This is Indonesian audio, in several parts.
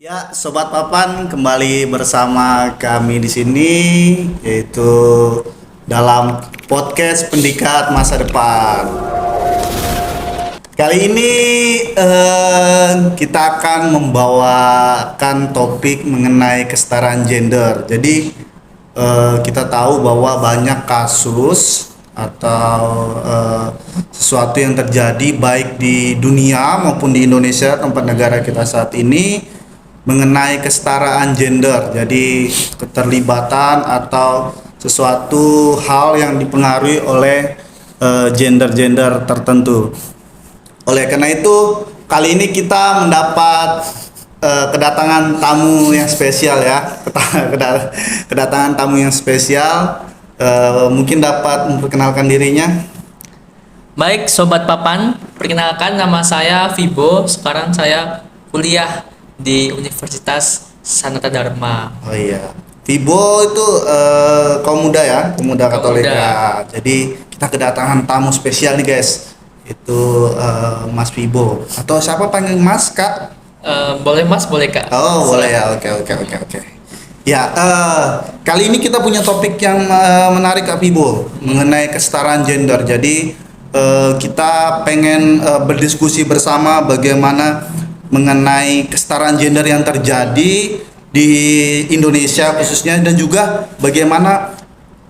Ya, Sobat Papan kembali bersama kami di sini yaitu dalam podcast Pendikat Masa Depan. Kali ini kita akan membawakan topik mengenai kesetaraan gender. Jadi kita tahu bahwa banyak kasus atau sesuatu yang terjadi baik di dunia maupun di Indonesia tempat negara kita saat ini mengenai kesetaraan gender. Jadi keterlibatan atau sesuatu hal yang dipengaruhi oleh gender-gender tertentu. Oleh karena itu, kali ini kita mendapat kedatangan tamu yang spesial ya. Kedatangan tamu yang spesial. Mungkin dapat memperkenalkan dirinya. Baik, Sobat Papan, perkenalkan nama saya Vibo. Sekarang saya kuliah di Universitas Sanata Dharma. Oh iya, Vibo itu kaum muda ya, pemuda Katolik ya. Jadi kita kedatangan tamu spesial nih guys. Itu Mas Vibo atau siapa panggil Mas Kak? Boleh Mas, boleh Kak. Oh boleh ya, oke. Ya, kali ini kita punya topik yang menarik Kak Vibo mengenai kesetaraan gender. Jadi kita pengen berdiskusi bersama bagaimana mengenai kesetaraan gender yang terjadi di Indonesia khususnya, dan juga bagaimana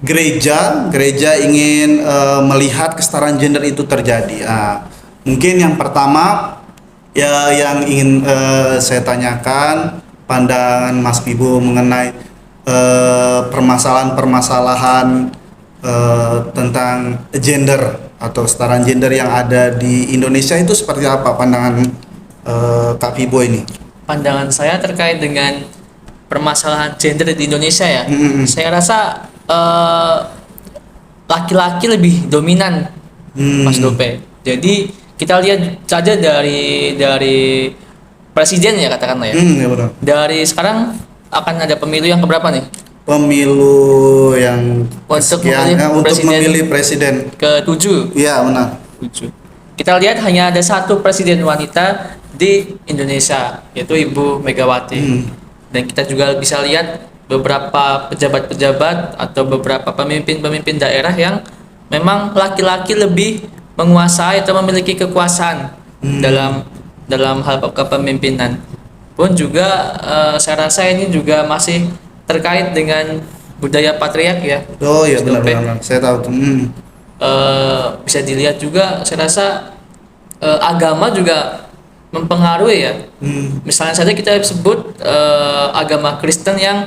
gereja ingin melihat kesetaraan gender itu terjadi. Mungkin yang pertama ya yang ingin saya tanyakan pandangan Mas Vibo mengenai permasalahan-permasalahan tentang gender atau kesetaraan gender yang ada di Indonesia itu seperti apa pandangan Kak Vibo ini? Pandangan saya terkait dengan permasalahan gender di Indonesia ya. Saya rasa laki-laki lebih dominan, Mas Dope. Jadi kita lihat saja dari presiden ya, katakanlah ya. Ya benar. Dari sekarang akan ada pemilu yang keberapa nih? Pemilu yang Untuk memilih presiden ke-7. Iya benar. 7. Kita lihat hanya ada satu presiden wanita di Indonesia, yaitu Ibu Megawati. Dan kita juga bisa lihat beberapa pejabat-pejabat atau beberapa pemimpin-pemimpin daerah yang memang laki-laki lebih menguasai atau memiliki kekuasaan dalam hal kepemimpinan. Pun juga saya rasa ini juga masih terkait dengan budaya patriark ya. Oh iya benar. Saya tahu tuh. Bisa dilihat juga, saya rasa agama juga mempengaruhi ya. Misalnya saja kita sebut agama Kristen yang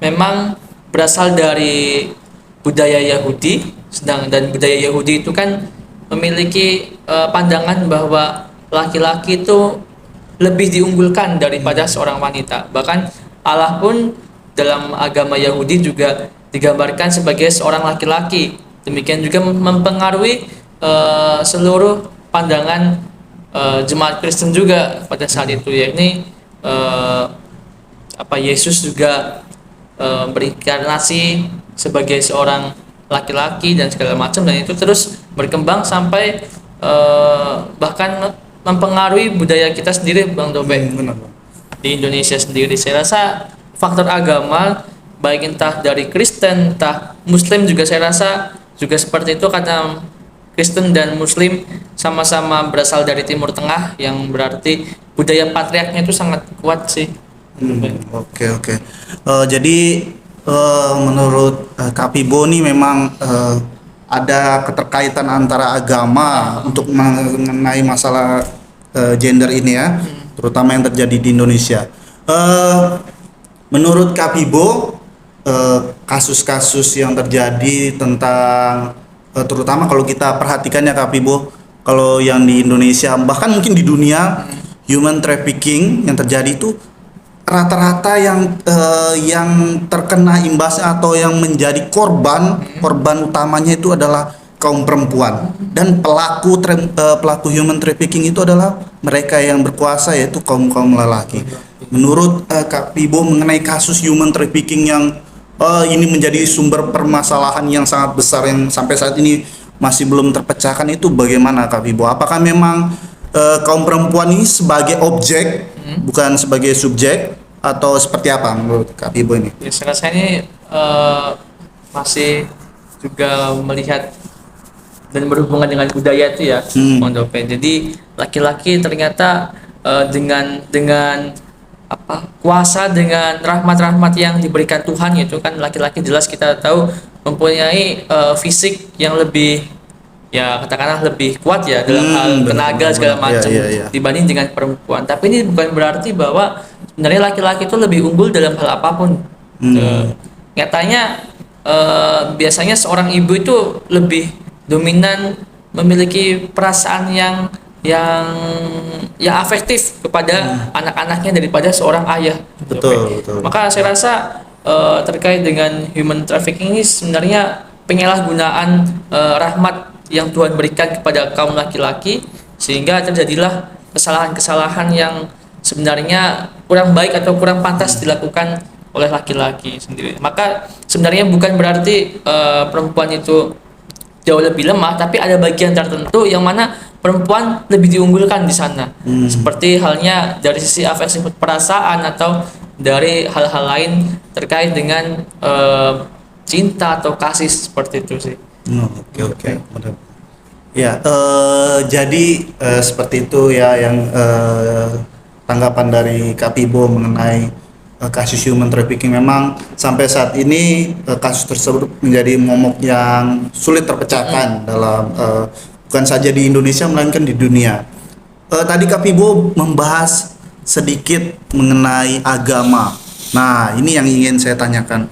memang berasal dari budaya Yahudi, dan budaya Yahudi itu kan memiliki pandangan bahwa laki-laki itu lebih diunggulkan daripada seorang wanita. Bahkan Allah pun dalam agama Yahudi juga digambarkan sebagai seorang laki-laki. Demikian juga mempengaruhi seluruh pandangan jemaat Kristen juga pada saat itu, yakni Yesus juga berinkarnasi sebagai seorang laki-laki dan segala macam, dan itu terus berkembang sampai bahkan mempengaruhi budaya kita sendiri, Bang Dobe. Di Indonesia sendiri saya rasa faktor agama baik entah dari Kristen entah Muslim juga saya rasa juga seperti itu, karena Kristen dan Muslim sama-sama berasal dari Timur Tengah, yang berarti budaya patriarknya itu sangat kuat sih. Oke. Jadi menurut Kak Vibo nih memang ada keterkaitan antara agama untuk mengenai masalah gender ini ya, terutama yang terjadi di Indonesia. Menurut Kak Vibo, kasus-kasus yang terjadi tentang terutama kalau kita perhatikan ya Kak Vibo, kalau yang di Indonesia bahkan mungkin di dunia, human trafficking yang terjadi itu rata-rata yang terkena imbasnya atau yang menjadi korban utamanya itu adalah kaum perempuan, dan pelaku human trafficking itu adalah mereka yang berkuasa, yaitu kaum lelaki. Menurut Kak Vibo mengenai kasus human trafficking yang ini menjadi sumber permasalahan yang sangat besar yang sampai saat ini masih belum terpecahkan, itu bagaimana Kak Vibo? Apakah memang kaum perempuan ini sebagai objek bukan sebagai subjek, atau seperti apa menurut Kak Ibu ini? Ya, saya rasa ini masih juga melihat dan berhubungan dengan budaya itu ya, Mondope. Jadi laki-laki ternyata dengan apa kuasa, dengan rahmat-rahmat yang diberikan Tuhan, itu kan laki-laki jelas kita tahu mempunyai fisik yang lebih, ya katakanlah lebih kuat ya dalam hal tenaga segala macam dibanding dengan perempuan. Tapi ini bukan berarti bahwa sebenarnya laki-laki itu lebih unggul dalam hal apapun. Nyatanya biasanya seorang ibu itu lebih dominan, memiliki perasaan yang afektif kepada anak-anaknya daripada seorang ayah. Betul, betul. Maka saya rasa terkait dengan human trafficking ini sebenarnya penyalahgunaan rahmat yang Tuhan berikan kepada kaum laki-laki, sehingga terjadilah kesalahan-kesalahan yang sebenarnya kurang baik atau kurang pantas dilakukan oleh laki-laki sendiri. Maka sebenarnya bukan berarti perempuan itu jauh lebih lemah, tapi ada bagian tertentu yang mana perempuan lebih diunggulkan di sana. Seperti halnya dari sisi afeksi perasaan atau dari hal-hal lain terkait dengan cinta atau kasih, seperti itu sih. Oke. Ya, jadi seperti itu ya yang tanggapan dari Kak Pibo mengenai kasus human trafficking. Memang sampai saat ini kasus tersebut menjadi momok yang sulit terpecahkan dalam bukan saja di Indonesia melainkan di dunia. Tadi Kak Pibo membahas sedikit mengenai agama. Nah, ini yang ingin saya tanyakan.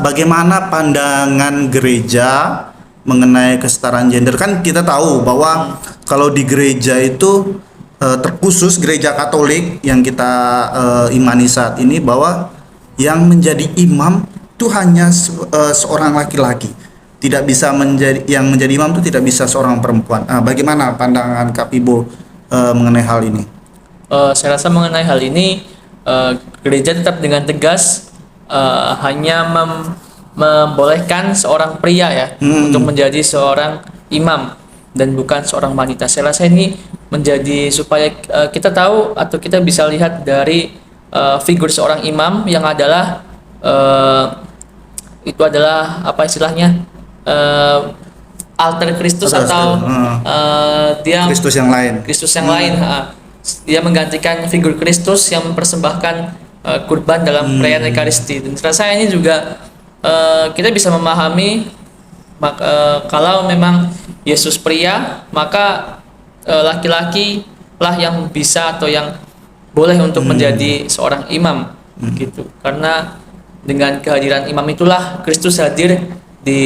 Bagaimana pandangan gereja mengenai kesetaraan gender? Kan kita tahu bahwa kalau di gereja itu terkhusus gereja Katolik yang kita imani saat ini, bahwa yang menjadi imam itu hanya seorang laki-laki, tidak bisa menjadi imam itu tidak bisa seorang perempuan. Bagaimana pandangan Kak Pibo mengenai hal ini? Saya rasa mengenai hal ini gereja tetap dengan tegas hanya membolehkan seorang pria ya untuk menjadi seorang imam dan bukan seorang wanita. Saya rasa ini menjadi supaya kita tahu atau kita bisa lihat dari figur seorang imam yang adalah itu adalah apa istilahnya, alter Kristus atau dia Kristus yang lain. Dia menggantikan figur Kristus yang mempersembahkan kurban dalam perayaan Ekaristi. Dan saya ini juga kita bisa memahami kalau memang Yesus pria, maka laki-laki lah yang bisa atau yang boleh untuk menjadi seorang imam gitu. Karena dengan kehadiran imam itulah Kristus hadir di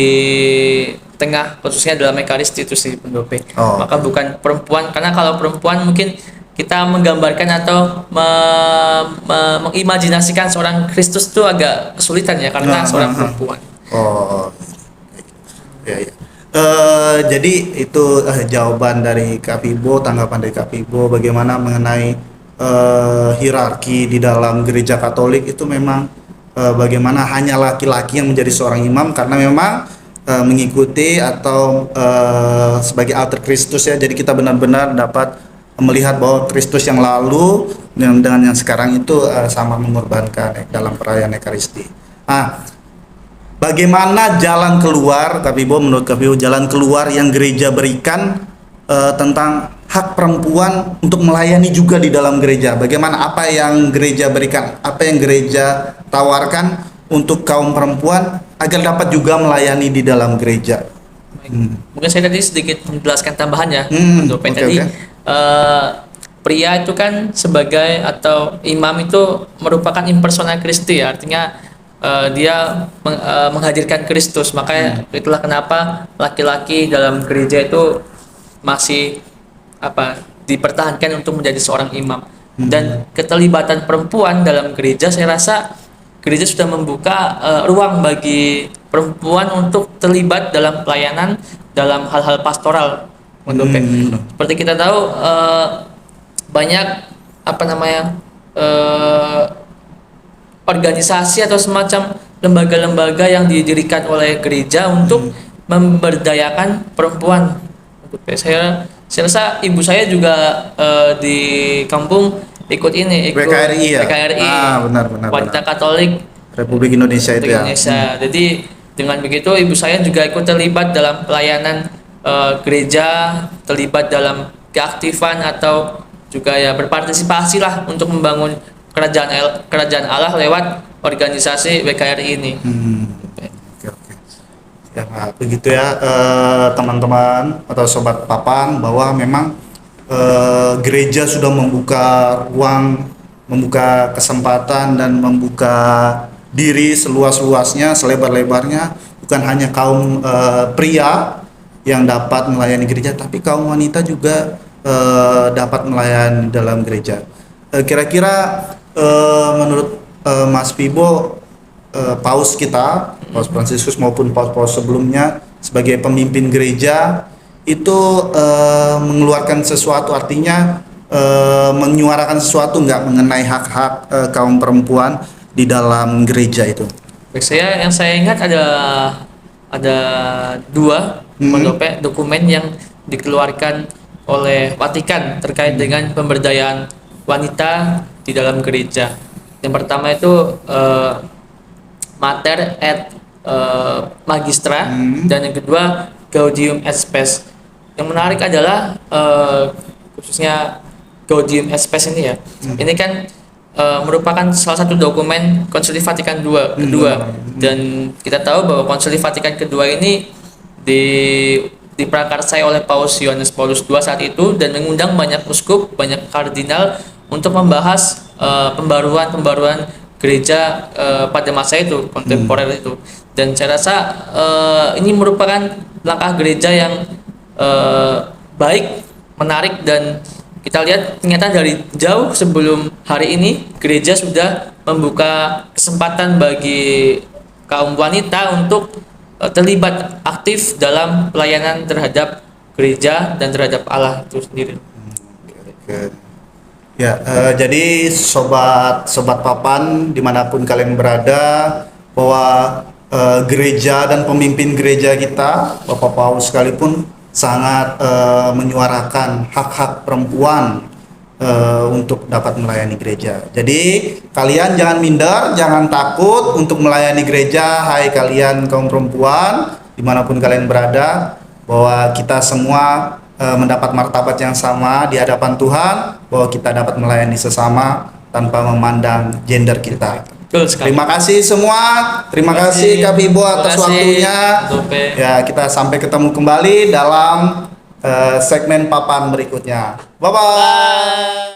tengah, khususnya dalam Ekaristi itu sih Pendope. Maka bukan perempuan, karena kalau perempuan mungkin kita menggambarkan atau mengimajinasikan seorang Kristus itu agak kesulitan ya, karena seorang perempuan. Jadi itu jawaban dari Kak Pibo, tanggapan dari Kak Pibo bagaimana mengenai hierarki di dalam gereja Katolik itu. Memang bagaimana hanya laki-laki yang menjadi seorang imam, karena memang mengikuti atau sebagai alter Kristus ya. Jadi kita benar-benar dapat melihat bahwa Kristus yang lalu dengan yang sekarang itu sama mengorbankan dalam perayaan Ekaristi. Bagaimana jalan keluar, Kak Pibo, menurut Kak Pibo, jalan keluar yang gereja berikan tentang hak perempuan untuk melayani juga di dalam gereja? Bagaimana, apa yang gereja berikan, apa yang gereja tawarkan untuk kaum perempuan agar dapat juga melayani di dalam gereja? Mungkin saya tadi sedikit menjelaskan tambahan ya untuk tadi. Pria itu kan sebagai atau imam itu merupakan impersona Christi ya, artinya dia menghadirkan Kristus. Makanya itulah kenapa laki-laki dalam gereja itu masih dipertahankan untuk menjadi seorang imam. Dan keterlibatan perempuan dalam gereja, saya rasa gereja sudah membuka ruang bagi perempuan untuk terlibat dalam pelayanan dalam hal-hal pastoral. Seperti kita tahu banyak organisasi atau semacam lembaga-lembaga yang didirikan oleh gereja untuk memberdayakan perempuan. Saya rasa ibu saya juga di kampung ikut WKRI ya? WKRI, Benar. Wanita Katolik Republik Indonesia itu Republik ya. Indonesia. Jadi dengan begitu ibu saya juga ikut terlibat dalam pelayanan gereja, terlibat dalam keaktifan atau juga ya berpartisipasi lah untuk membangun kerajaan Allah lewat organisasi WKRI ini. Oke. Ya, begitu ya teman-teman atau sobat papan, bahwa memang gereja sudah membuka ruang, membuka kesempatan dan membuka diri seluas-luasnya, selebar-lebarnya, bukan hanya kaum pria yang dapat melayani gereja, tapi kaum wanita juga dapat melayani dalam gereja. Kira-kira menurut Mas Pibo, Paus kita, Paus Fransiskus maupun paus-paus sebelumnya sebagai pemimpin gereja itu mengeluarkan sesuatu, artinya menyuarakan sesuatu nggak mengenai hak-hak kaum perempuan di dalam gereja itu? Yang saya ingat ada dua dokumen yang dikeluarkan oleh Vatikan terkait dengan pemberdayaan wanita di dalam gereja. Yang pertama itu Mater et Magistra, dan yang kedua Gaudium et Spes. Yang menarik adalah khususnya Gaudium et Spes ini ya. Ini kan merupakan salah satu dokumen Konsili Vatikan II kedua, dan kita tahu bahwa Konsili Vatikan kedua ini diprakarsai oleh Paus Yohanes Paulus II saat itu, dan mengundang banyak uskup, banyak kardinal untuk membahas pembaruan gereja pada masa itu, kontemporer itu. Dan saya rasa ini merupakan langkah gereja yang baik, menarik, dan kita lihat ternyata dari jauh sebelum hari ini gereja sudah membuka kesempatan bagi kaum wanita untuk terlibat aktif dalam pelayanan terhadap gereja dan terhadap Allah itu sendiri. Ya, jadi sobat papan dimanapun kalian berada, bahwa gereja dan pemimpin gereja kita, Bapak Paus sekalipun, sangat menyuarakan hak-hak perempuan untuk dapat melayani gereja. Jadi kalian jangan minder, jangan takut untuk melayani gereja. Hai kalian kaum perempuan dimanapun kalian berada, bahwa kita semua mendapat martabat yang sama di hadapan Tuhan, bahwa kita dapat melayani sesama tanpa memandang gender kita. Terima kasih semua. Terima kasih Kak Pibo atas waktunya. Ya, kita sampai ketemu kembali dalam segmen papan berikutnya. Bye bye.